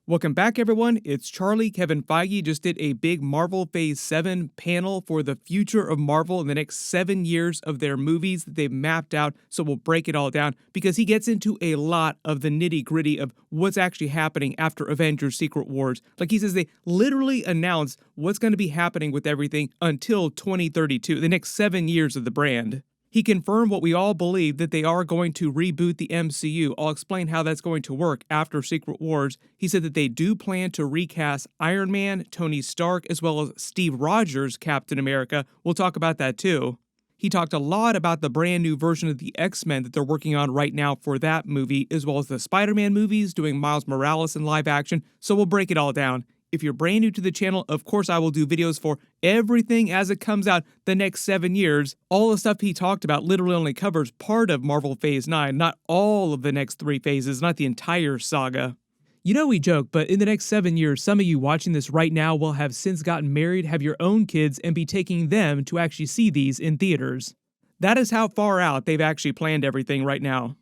Welcome back, everyone. It's Charlie. Kevin Feige just did a big Marvel Phase 7 panel for the future of Marvel in the next 7 years of their movies that they've mapped out, so we'll break it all down because he gets into a lot of the nitty-gritty of what's actually happening after Avengers Secret Wars. Like he says, they literally announced what's going to be happening with everything until 2032, the next 7 years of the brand. He confirmed what we all believe, that they are going to reboot the MCU. I'll explain how that's going to work after Secret Wars. He said that they do plan to recast Iron Man, Tony Stark, as well as Steve Rogers' Captain America. We'll talk about that too. He talked a lot about the brand new version of the X-Men that they're working on right now for that movie, as well as the Spider-Man movies, doing Miles Morales in live action, so we'll break it all down. If you're brand new to the channel, of course I will do videos for everything as it comes out the next 7 years. All the stuff he talked about literally only covers part of Marvel Phase 9, not all of the next 3 phases, not the entire saga. You know we joke, but in the next 7 years, some of you watching this right now will have since gotten married, have your own kids, and be taking them to actually see these in theaters. That is how far out they've actually planned everything right now.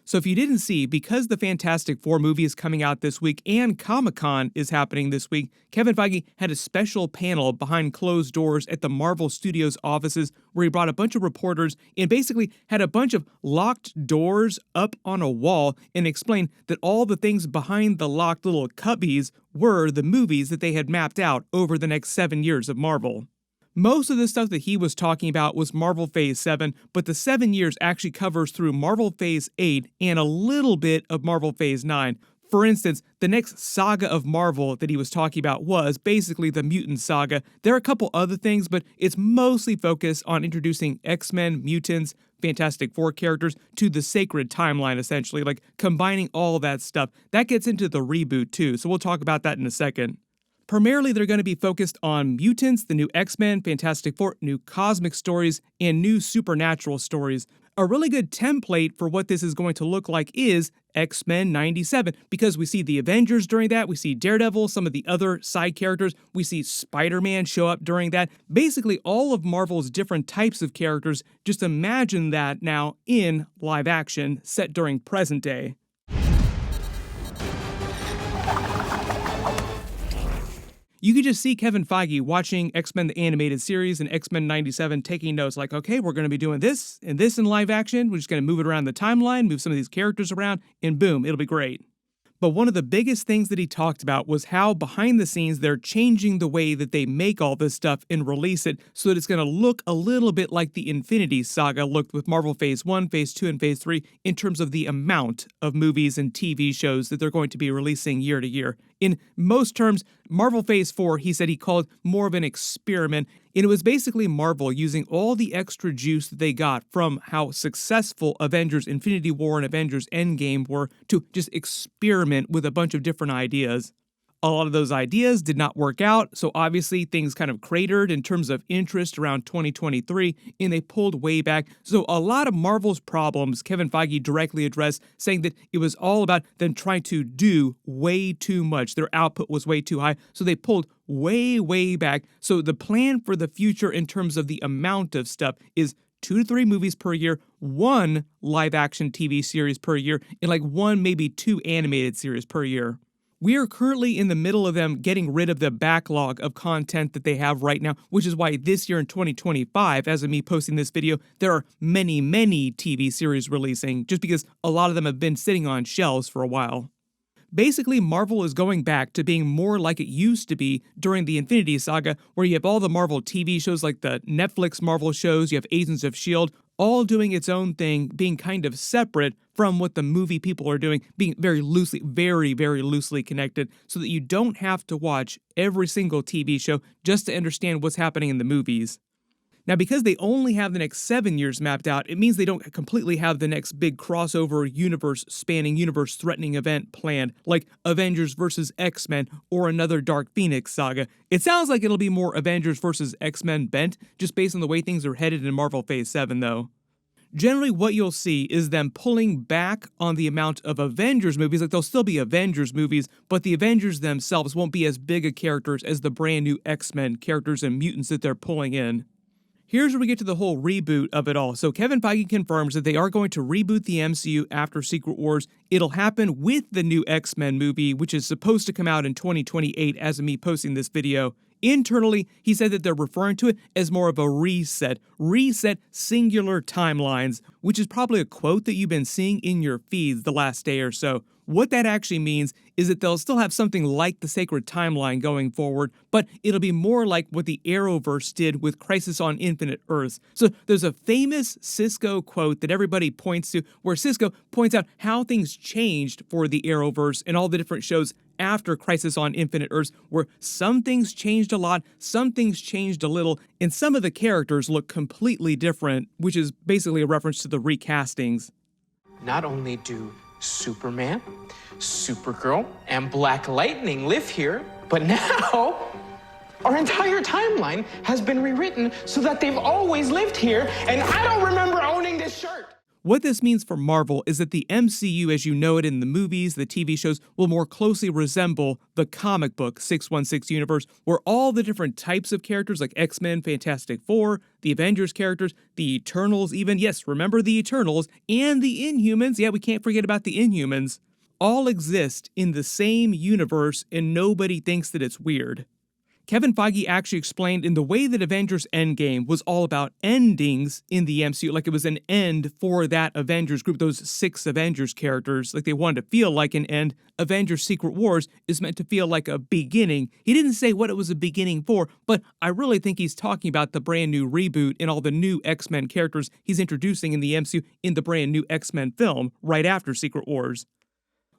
So if you didn't see, because the Fantastic Four movie is coming out this week and Comic-Con is happening this week, Kevin Feige had a special panel behind closed doors at the Marvel Studios offices where he brought a bunch of reporters and basically had a bunch of locked doors up on a wall and explained that all the things behind the locked little cubbies were the movies that they had mapped out over the next 7 years of Marvel. Most of the stuff that he was talking about was Marvel Phase 7, but the 7 years actually covers through Marvel Phase 8 and a little bit of Marvel Phase 9. For instance, the next saga of Marvel that he was talking about was basically the Mutant Saga. There are a couple other things, but it's mostly focused on introducing X-Men, mutants, Fantastic Four characters to the sacred timeline, essentially, like combining all that stuff. That gets into the reboot too, so we'll talk about that in a second. Primarily, they're going to be focused on mutants, the new X-Men, Fantastic Four, new cosmic stories, and new supernatural stories. A really good template for what this is going to look like is X-Men 97, because we see the Avengers during that, we see Daredevil, some of the other side characters, we see Spider-Man show up during that. Basically, all of Marvel's different types of characters, just imagine that now in live action, set during present day. You could just see Kevin Feige watching X-Men the Animated Series and X-Men 97 taking notes like, okay, we're going to be doing this and this in live action. We're just going to move it around the timeline, move some of these characters around, and boom, it'll be great. But one of the biggest things that he talked about was how behind the scenes they're changing the way that they make all this stuff and release it so that it's going to look a little bit like the Infinity Saga looked with Marvel Phase 1, Phase 2, and Phase 3 in terms of the amount of movies and TV shows that they're going to be releasing year to year. In most terms, Marvel Phase 4, he said he called more of an experiment, and it was basically Marvel using all the extra juice that they got from how successful Avengers Infinity War and Avengers Endgame were to just experiment with a bunch of different ideas. A lot of those ideas did not work out, so obviously things kind of cratered in terms of interest around 2023, and they pulled way back. So a lot of Marvel's problems Kevin Feige directly addressed, saying that it was all about them trying to do way too much. Their output was way too high, so they pulled way back. So the plan for the future in terms of the amount of stuff is 2 to 3 movies per year, 1 live-action TV series per year, and like 1, maybe 2 animated series per year. We are currently in the middle of them getting rid of the backlog of content that they have right now, which is why this year in 2025, as of me posting this video, there are many TV series releasing, just because a lot of them have been sitting on shelves for a while. Basically, Marvel is going back to being more like it used to be during the Infinity Saga, where you have all the Marvel TV shows like the Netflix Marvel shows, you have Agents of S.H.I.E.L.D., all doing its own thing, being kind of separate from what the movie people are doing, being very loosely connected, so that you don't have to watch every single TV show just to understand what's happening in the movies. Now, because they only have the next 7 years mapped out, it means they don't completely have the next big crossover universe-spanning, universe-threatening event planned, like Avengers vs. X-Men or another Dark Phoenix saga. It sounds like it'll be more Avengers vs. X-Men bent, just based on the way things are headed in Marvel Phase 7, though. Generally, what you'll see is them pulling back on the amount of Avengers movies. Like, there'll still be Avengers movies, but the Avengers themselves won't be as big of characters as the brand new X-Men characters and mutants that they're pulling in. Here's where we get to the whole reboot of it all. So Kevin Feige confirms that they are going to reboot the MCU after Secret Wars. It'll happen with the new X-Men movie, which is supposed to come out in 2028 as of me posting this video. Internally, he said that they're referring to it as more of a reset singular timelines, which is probably a quote that you've been seeing in your feeds the last day or so. What that actually means is that they'll still have something like the Sacred Timeline going forward, but it'll be more like what the Arrowverse did with Crisis on Infinite Earths. So there's a famous Cisco quote that everybody points to, where Cisco points out how things changed for the Arrowverse and all the different shows after Crisis on Infinite Earths, where some things changed a lot, some things changed a little, and some of the characters look completely different, which is basically a reference to the recastings. Not only do Superman, Supergirl, and Black Lightning live here, but now our entire timeline has been rewritten so that they've always lived here, and I don't remember owning this shirt. What this means for Marvel is that the MCU, as you know it in the movies, the TV shows, will more closely resemble the comic book 616 universe, where all the different types of characters like X-Men, Fantastic Four, the Avengers characters, the Eternals even, yes, remember the Eternals, and the Inhumans, yeah, we can't forget about the Inhumans, all exist in the same universe and nobody thinks that it's weird. Kevin Feige actually explained in the way that Avengers Endgame was all about endings in the MCU, like it was an end for that Avengers group, those 6 Avengers characters, like they wanted to feel like an end. Avengers Secret Wars is meant to feel like a beginning. He didn't say what it was a beginning for, but I really think he's talking about the brand new reboot and all the new X-Men characters he's introducing in the MCU in the brand new X-Men film right after Secret Wars.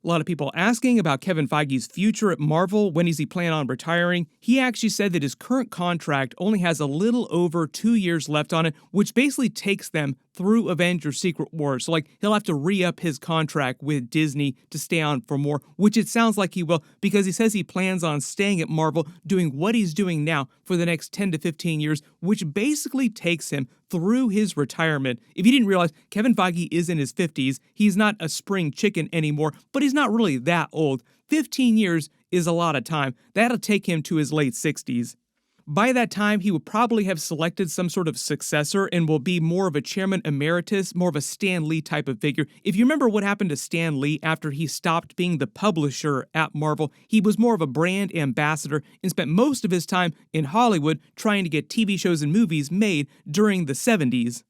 A lot of people asking about Kevin Feige's future at Marvel. When does he plan on retiring? He actually said that his current contract only has a little over 2 years left on it, which basically takes them through Avengers Secret Wars. So like he'll have to re-up his contract with Disney to stay on for more, which it sounds like he will, because he says he plans on staying at Marvel doing what he's doing now for the next 10 to 15 years, which basically takes him through his retirement. If you didn't realize, Kevin Feige is in his 50s. He's not a spring chicken anymore, but he's not really that old. 15 years is a lot of time. That'll take him to his late 60s. By that time, he would probably have selected some sort of successor and will be more of a chairman emeritus, more of a Stan Lee type of figure. If you remember what happened to Stan Lee after he stopped being the publisher at Marvel, he was more of a brand ambassador and spent most of his time in Hollywood trying to get TV shows and movies made during the 70s.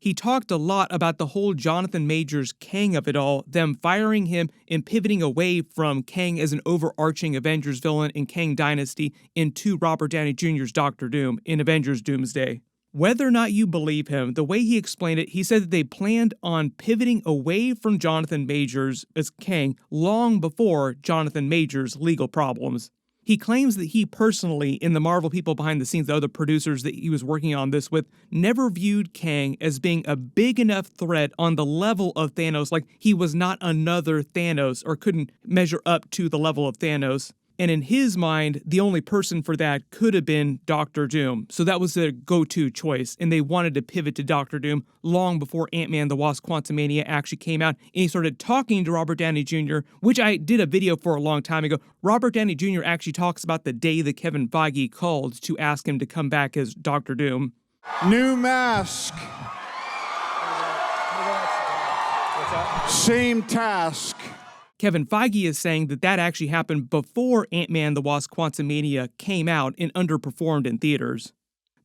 He talked a lot about the whole Jonathan Majors Kang of it all, them firing him and pivoting away from Kang as an overarching Avengers villain in Kang Dynasty into Robert Downey Jr.'s Doctor Doom in Avengers Doomsday. Whether or not you believe him, the way he explained it, he said that they planned on pivoting away from Jonathan Majors as Kang long before Jonathan Majors' legal problems. He claims that he personally, and the Marvel people behind the scenes, the other producers that he was working on this with, never viewed Kang as being a big enough threat on the level of Thanos, like he was not another Thanos or couldn't measure up to the level of Thanos. And in his mind, the only person for that could have been Doctor Doom. So that was their go-to choice, and they wanted to pivot to Doctor Doom long before Ant-Man the Wasp Quantumania actually came out, and he started talking to Robert Downey Jr., which I did a video for a long time ago. Robert Downey Jr. actually talks about the day that Kevin Feige called to ask him to come back as Doctor Doom. New mask. Same task. Kevin Feige is saying that that actually happened before Ant-Man the Wasp Quantumania came out and underperformed in theaters.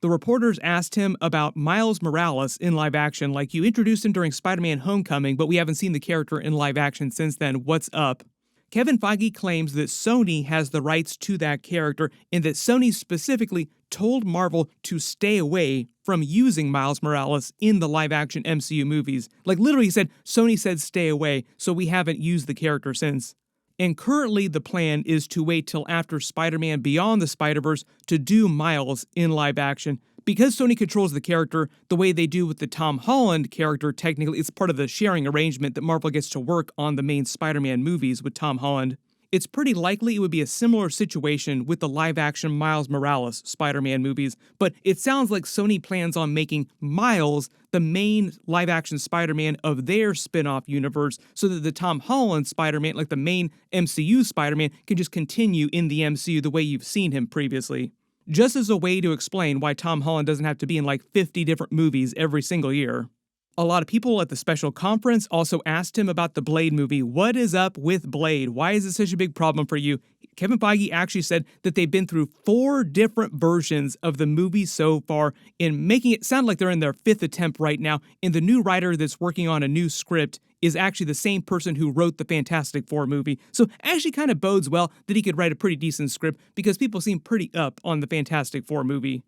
The reporters asked him about Miles Morales in live action, like you introduced him during Spider-Man Homecoming, but we haven't seen the character in live action since then. What's up? Kevin Feige claims that Sony has the rights to that character and that Sony specifically told Marvel to stay away from using Miles Morales in the live-action MCU movies. Like literally he said, Sony said stay away, so we haven't used the character since. And currently the plan is to wait till after Spider-Man Beyond the Spider-Verse to do Miles in live action. Because Sony controls the character the way they do with the Tom Holland character, technically it's part of the sharing arrangement that Marvel gets to work on the main Spider-Man movies with Tom Holland. It's pretty likely it would be a similar situation with the live-action Miles Morales Spider-Man movies, but it sounds like Sony plans on making Miles the main live-action Spider-Man of their spin-off universe so that the Tom Holland Spider-Man, like the main MCU Spider-Man, can just continue in the MCU the way you've seen him previously. just as a way to explain why Tom Holland doesn't have to be in like 50 different movies every single year. A lot of people at the special conference also asked him about the Blade movie. What is up with Blade? Why is it such a big problem for you? Kevin Feige actually said that they've been through 4 different versions of the movie so far, and making it sound like they're in their 5th attempt right now, and the new writer that's working on a new script is actually the same person who wrote the Fantastic Four movie. So actually kind of bodes well that he could write a pretty decent script, because people seem pretty up on the Fantastic Four movie.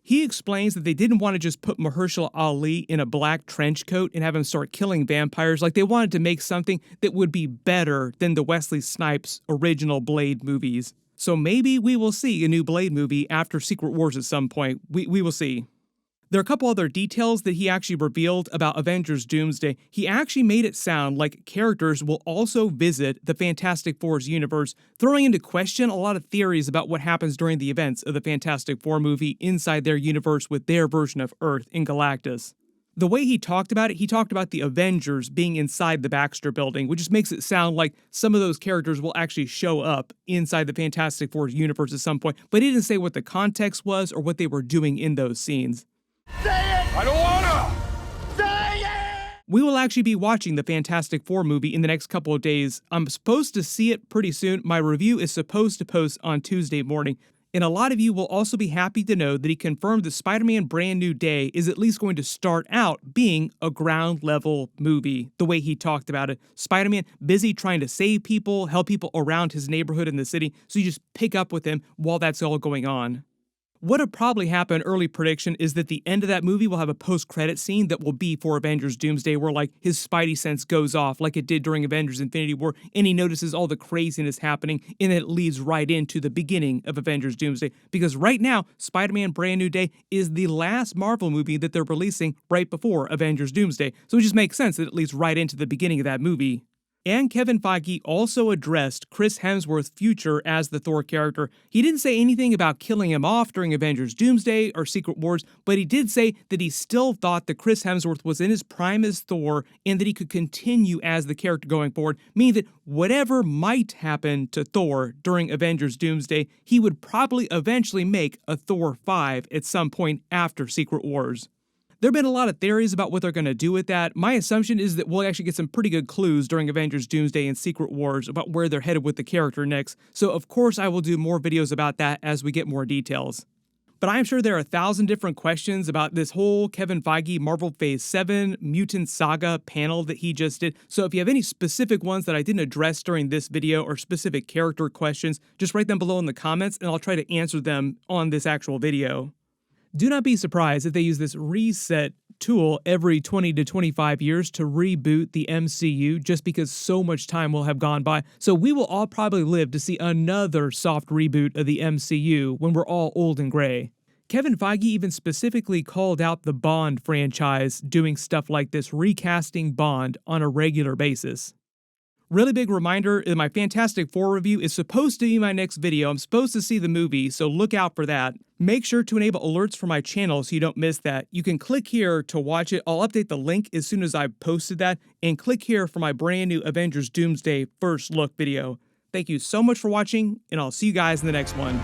He explains that they didn't want to just put Mahershala Ali in a black trench coat and have him start killing vampires. Like, they wanted to make something that would be better than the Wesley Snipes original Blade movies. So maybe we will see a new Blade movie after Secret Wars at some point. We will see. There are a couple other details that he actually revealed about Avengers Doomsday. He actually made it sound like characters will also visit the Fantastic Four's universe, throwing into question a lot of theories about what happens during the events of the Fantastic Four movie inside their universe with their version of Earth in Galactus. The way he talked about it, he talked about the Avengers being inside the Baxter Building, which just makes it sound like some of those characters will actually show up inside the Fantastic Four's universe at some point, but he didn't say what the context was or what they were doing in those scenes. Say it! I don't wanna! Say it! We will actually be watching the Fantastic Four movie in the next couple of days. I'm supposed to see it pretty soon. My review is supposed to post on Tuesday morning. And a lot of you will also be happy to know that he confirmed that Spider-Man Brand New Day is at least going to start out being a ground-level movie, the way he talked about it. Spider-Man busy trying to save people, help people around his neighborhood in the city, so you just pick up with him while that's all going on. What'll probably happen, early prediction, is that the end of that movie will have a post-credit scene that will be for Avengers Doomsday, where like his spidey sense goes off like it did during Avengers Infinity War, and he notices all the craziness happening, and it leads right into the beginning of Avengers Doomsday. Because right now, Spider-Man Brand New Day is the last Marvel movie that they're releasing right before Avengers Doomsday, so it just makes sense that it leads right into the beginning of that movie. And Kevin Feige also addressed Chris Hemsworth's future as the Thor character. He didn't say anything about killing him off during Avengers Doomsday or Secret Wars, but he did say that he still thought that Chris Hemsworth was in his prime as Thor and that he could continue as the character going forward, meaning that whatever might happen to Thor during Avengers Doomsday, he would probably eventually make a Thor 5 at some point after Secret Wars. There have been a lot of theories about what they're going to do with that. My assumption is that we'll actually get some pretty good clues during Avengers Doomsday and Secret Wars about where they're headed with the character next, so of course I will do more videos about that as we get more details. But I'm sure there are 1,000 different questions about this whole Kevin Feige Marvel Phase 7 Mutant Saga panel that he just did, so if you have any specific ones that I didn't address during this video or specific character questions, just write them below in the comments and I'll try to answer them on this actual video. Do not be surprised if they use this reset tool every 20 to 25 years to reboot the MCU, just because so much time will have gone by. So we will all probably live to see another soft reboot of the MCU when we're all old and gray. Kevin Feige even specifically called out the Bond franchise doing stuff like this, recasting Bond on a regular basis. Really big reminder that my Fantastic Four review is supposed to be my next video. I'm supposed to see the movie, so look out for that. Make sure to enable alerts for my channel so you don't miss that. You can click here to watch it. I'll update the link as soon as I've posted that, and click here for my brand new Avengers Doomsday first look video. Thank you so much for watching, and I'll see you guys in the next one.